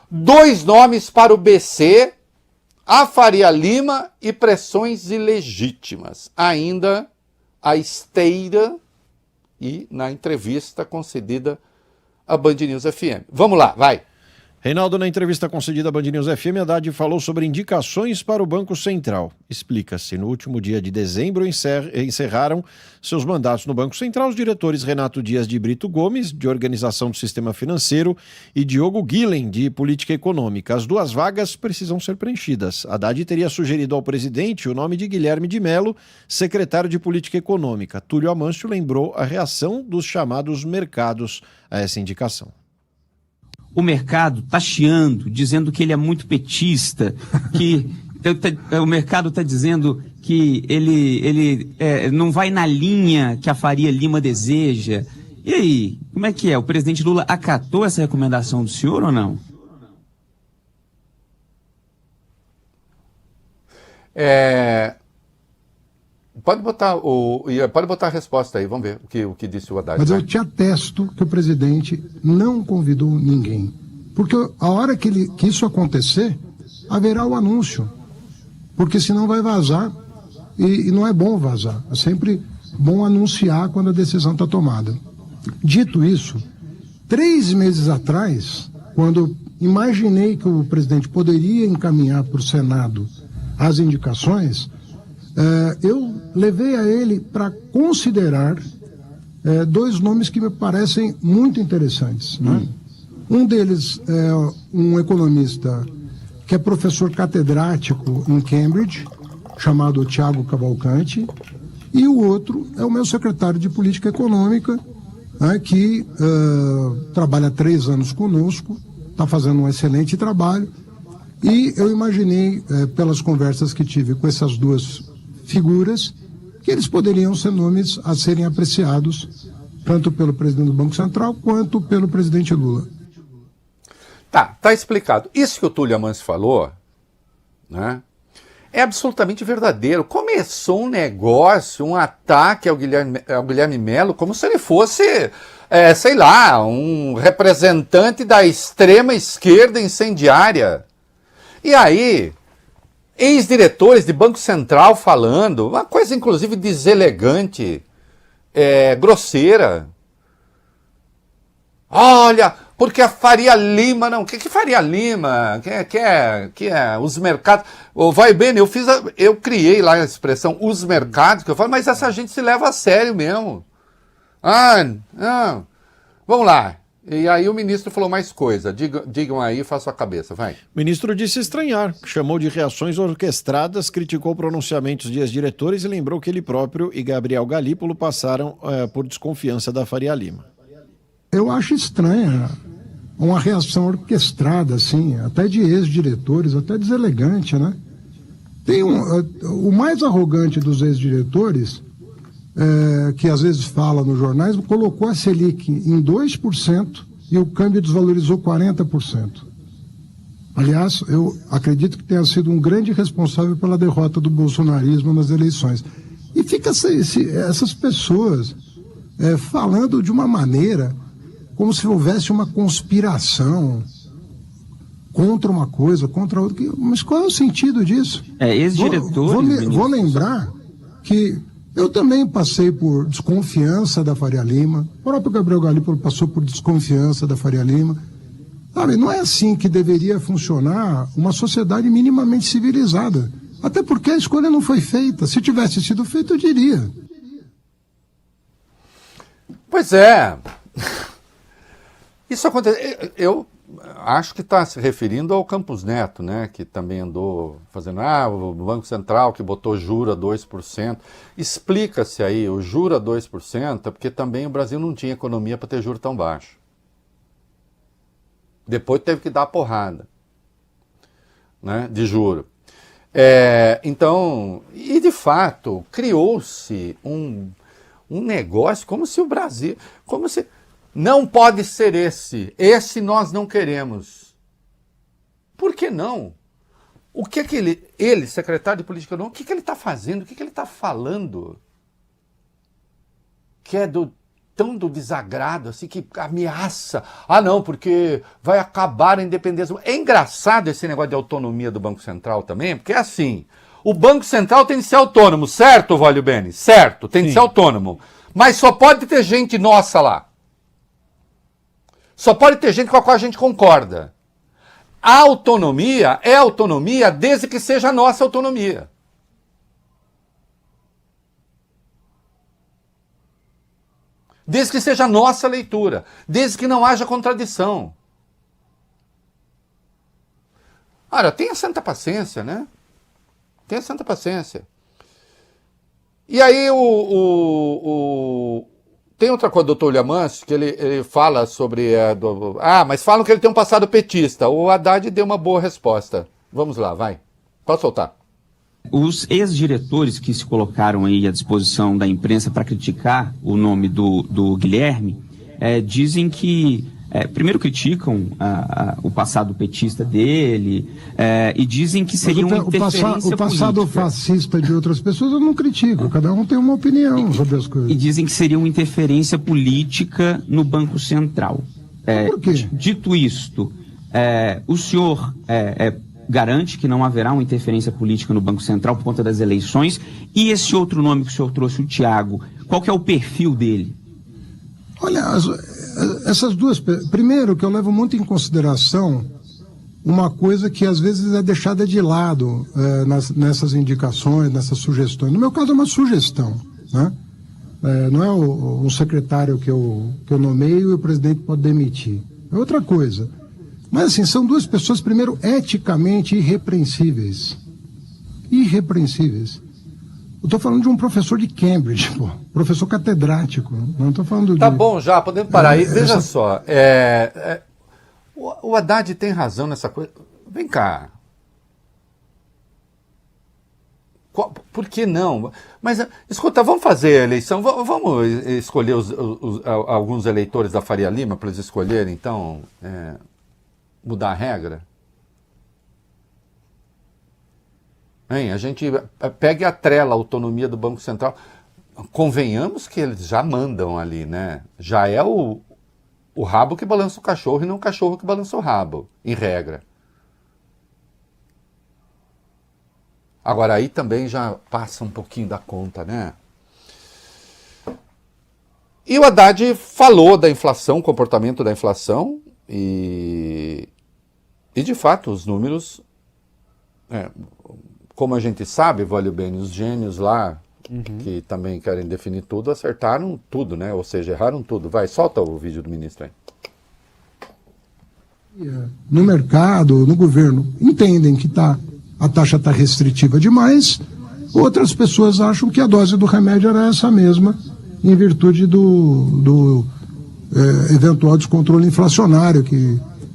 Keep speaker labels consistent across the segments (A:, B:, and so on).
A: 2 nomes para o BC, a Faria Lima e pressões ilegítimas. Ainda a esteira e na entrevista concedida à Band News FM. Vamos lá, vai.
B: Reinaldo, na entrevista concedida à Band News FM, Haddad falou sobre indicações para o Banco Central. Explica-se, no último dia de dezembro encerraram seus mandatos no Banco Central os diretores Renato Dias de Brito Gomes, de Organização do Sistema Financeiro, e Diogo Guilhem, de Política Econômica. As 2 vagas precisam ser preenchidas. Haddad teria sugerido ao presidente o nome de Guilherme de Mello, secretário de Política Econômica. Túlio Amâncio lembrou a reação dos chamados mercados a essa indicação.
C: O mercado está chiando, dizendo que ele é muito petista, que o mercado está dizendo que ele não vai na linha que a Faria Lima deseja. E aí, como é que é? O presidente Lula acatou essa recomendação do senhor ou não?
A: Pode botar a resposta aí, vamos ver o que disse o Haddad.
D: Mas eu te atesto que o presidente não convidou ninguém. Porque a hora que isso acontecer, haverá o anúncio. Porque senão vai vazar. E não é bom vazar. É sempre bom anunciar quando a decisão está tomada. Dito isso, 3 meses atrás, quando eu imaginei que o presidente poderia encaminhar para o Senado as indicações, eu levei a ele para considerar 2 nomes que me parecem muito interessantes. Né? Um deles é um economista que é professor catedrático em Cambridge, chamado Tiago Cavalcanti, e o outro é o meu secretário de Política Econômica, né, que trabalha há 3 anos conosco, está fazendo um excelente trabalho, e eu imaginei, pelas conversas que tive com essas 2 figuras, que eles poderiam ser nomes a serem apreciados tanto pelo presidente do Banco Central quanto pelo presidente Lula.
A: Tá explicado. Isso que o Túlio Amâncio falou, né, é absolutamente verdadeiro. Começou um negócio, um ataque ao Guilherme Mello, como se ele fosse, sei lá, um representante da extrema esquerda incendiária. E aí, ex-diretores de Banco Central falando, uma coisa inclusive deselegante, grosseira. Olha, porque a Faria Lima, não, que Faria Lima? Que é os mercados. Vai bem, eu criei lá a expressão os mercados, que eu falo, mas essa gente se leva a sério mesmo. Não. Vamos lá. E aí o ministro falou mais coisa. Digam aí, façam a cabeça, vai.
B: O ministro disse estranhar, chamou de reações orquestradas, criticou pronunciamentos de ex-diretores e lembrou que ele próprio e Gabriel Galípolo passaram por desconfiança da Faria Lima.
D: Eu acho estranha uma reação orquestrada, assim, até de ex-diretores, até deselegante, né? Tem o mais arrogante dos ex-diretores, que às vezes fala nos jornais, colocou a Selic em 2% e o câmbio desvalorizou 40%. Aliás, eu acredito que tenha sido um grande responsável pela derrota do bolsonarismo nas eleições. E fica essas pessoas falando de uma maneira como se houvesse uma conspiração contra uma coisa, contra outra. Mas qual é o sentido disso?
C: Ex-diretores...
D: Vou lembrar que eu também passei por desconfiança da Faria Lima, o próprio Gabriel Galípolo passou por desconfiança da Faria Lima. Sabe, não é assim que deveria funcionar uma sociedade minimamente civilizada. Até porque a escolha não foi feita. Se tivesse sido feita, eu diria.
A: Pois é. Isso acontece. Eu acho que está se referindo ao Campos Neto, né? Que também andou fazendo. O Banco Central que botou juro a 2%. Explica-se aí, o juro a 2% é porque também o Brasil não tinha economia para ter juro tão baixo. Depois teve que dar a porrada, né, de juro. Então, e de fato, criou-se um negócio como se o Brasil... Como se... Não pode ser esse nós não queremos. Por que não? O que é que ele, secretário de Política Econômica, o que ele está fazendo? O que ele está falando? Que é do tão do desagrado, assim, que ameaça. Ah, não, porque vai acabar a independência. É engraçado esse negócio de autonomia do Banco Central também, porque é assim, o Banco Central tem que ser autônomo, certo, Vólio Bene? Certo, tem que ser autônomo. Mas só pode ter gente nossa lá. Só pode ter gente com a qual a gente concorda. A autonomia é autonomia desde que seja a nossa autonomia. Desde que seja a nossa leitura. Desde que não haja contradição. Ora, tenha santa paciência, né? Tenha santa paciência. E aí tem outra coisa do Dr. Ulliamans, que ele fala sobre... mas falam que ele tem um passado petista. O Haddad deu uma boa resposta. Vamos lá, vai. Pode soltar.
C: Os ex-diretores que se colocaram aí à disposição da imprensa para criticar o nome do Guilherme, dizem que... primeiro criticam o passado petista dele e dizem que seria uma interferência
D: o passado
C: política.
D: Fascista de outras pessoas eu não critico, cada um tem uma opinião sobre as coisas.
C: E dizem que seria uma interferência política no Banco Central.
D: Por quê?
C: Dito isto, o senhor garante que não haverá uma interferência política no Banco Central por conta das eleições? E esse outro nome que o senhor trouxe, o Thiago, qual que é o perfil dele?
D: Olha, essas duas... Primeiro, que eu levo muito em consideração uma coisa que às vezes é deixada de lado nessas indicações, nessas sugestões. No meu caso é uma sugestão, né? Não é um secretário que eu nomeio e o presidente pode demitir. É outra coisa. Mas assim, são duas pessoas, primeiro, eticamente irrepreensíveis. Irrepreensíveis. Eu estou falando de um professor de Cambridge, professor catedrático. Não estou falando de...
A: Tá bom já, podemos parar aí. Veja só, o Haddad tem razão nessa coisa. Vem cá. Por que não? Mas, escuta, vamos fazer a eleição, vamos escolher alguns eleitores da Faria Lima para eles escolherem, então, mudar a regra? Hein, a gente pega e atrela a autonomia do Banco Central. Convenhamos que eles já mandam ali, né? Já é o rabo que balança o cachorro e não o cachorro que balança o rabo, em regra. Agora aí também já passa um pouquinho da conta, né? E o Haddad falou da inflação, comportamento da inflação, e de fato os números... Como a gente sabe, Vólio Bene, os gênios lá, que também querem definir tudo, acertaram tudo, né? Ou seja, erraram tudo. Vai, solta o vídeo do ministro aí.
D: No mercado, no governo, entendem que a taxa está restritiva demais, outras pessoas acham que a dose do remédio era essa mesma, em virtude do eventual descontrole inflacionário.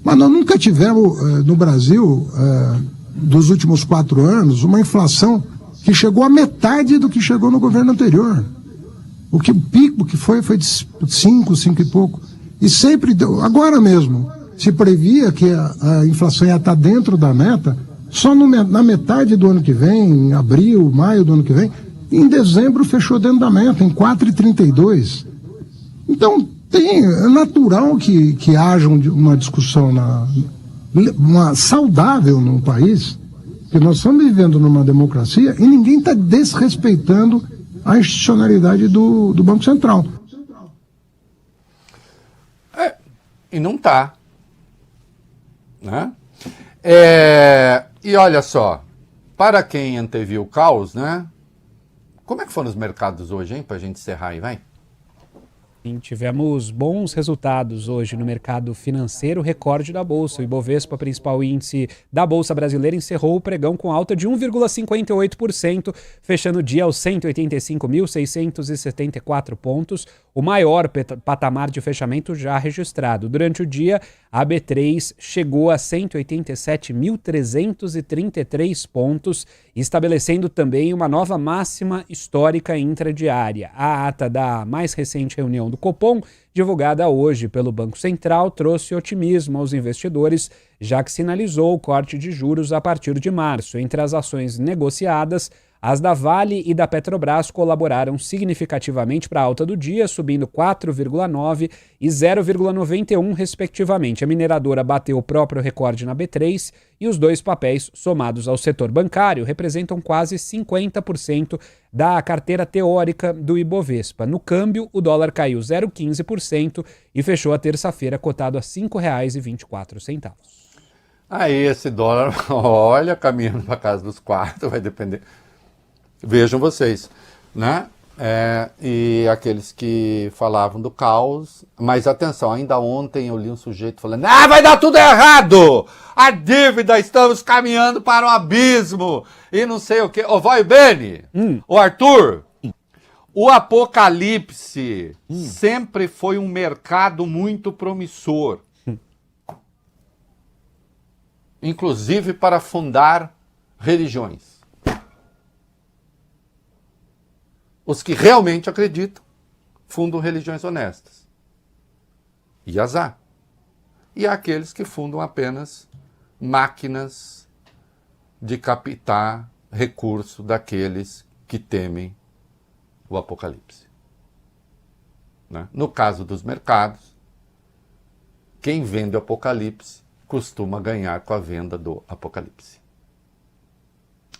D: Mas nós nunca tivemos no Brasil... dos últimos 4 anos, uma inflação que chegou à metade do que chegou no governo anterior. O pico que foi de 5 e pouco. E sempre deu, agora mesmo, se previa que a inflação ia estar dentro da meta, só na metade do ano que vem, em abril, maio do ano que vem, em dezembro fechou dentro da meta, em 4,32. Então, é natural que haja uma discussão saudável no país, que nós estamos vivendo numa democracia e ninguém está desrespeitando a institucionalidade do Banco Central.
A: E não está. Né? E olha só, para quem anteviu o caos, né? Como é que foram os mercados hoje, hein? Para a gente encerrar aí, vai.
E: Sim, tivemos bons resultados hoje no mercado financeiro, recorde da Bolsa. O Ibovespa, principal índice da Bolsa Brasileira, encerrou o pregão com alta de 1,58%, fechando o dia aos 185.674 pontos, o maior patamar de fechamento já registrado. Durante o dia, a B3 chegou a 187.333 pontos, estabelecendo também uma nova máxima histórica intradiária. A ata da mais recente reunião do Copom, divulgada hoje pelo Banco Central, trouxe otimismo aos investidores, já que sinalizou o corte de juros a partir de março. Entre as ações negociadas, As da Vale e da Petrobras colaboraram significativamente para a alta do dia, subindo 4,9% e 0,91% respectivamente. A mineradora bateu o próprio recorde na B3 e os dois papéis, somados ao setor bancário, representam quase 50% da carteira teórica do Ibovespa. No câmbio, o dólar caiu 0,15% e fechou a terça-feira cotado a R$ 5,24.
A: Aí esse dólar, olha, caminhando para casa dos 4, vai depender. Vejam vocês, né? E aqueles que falavam do caos, mas atenção, ainda ontem eu li um sujeito falando: vai dar tudo errado! A dívida, estamos caminhando para o abismo! E não sei o quê. Ô, vai, Beni! Ô, Arthur! O Apocalipse sempre foi um mercado muito promissor. Inclusive para fundar religiões. Os que realmente acreditam fundam religiões honestas. E azar. E há aqueles que fundam apenas máquinas de captar recurso daqueles que temem o apocalipse. Né? No caso dos mercados, quem vende o apocalipse costuma ganhar com a venda do apocalipse.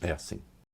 A: É assim.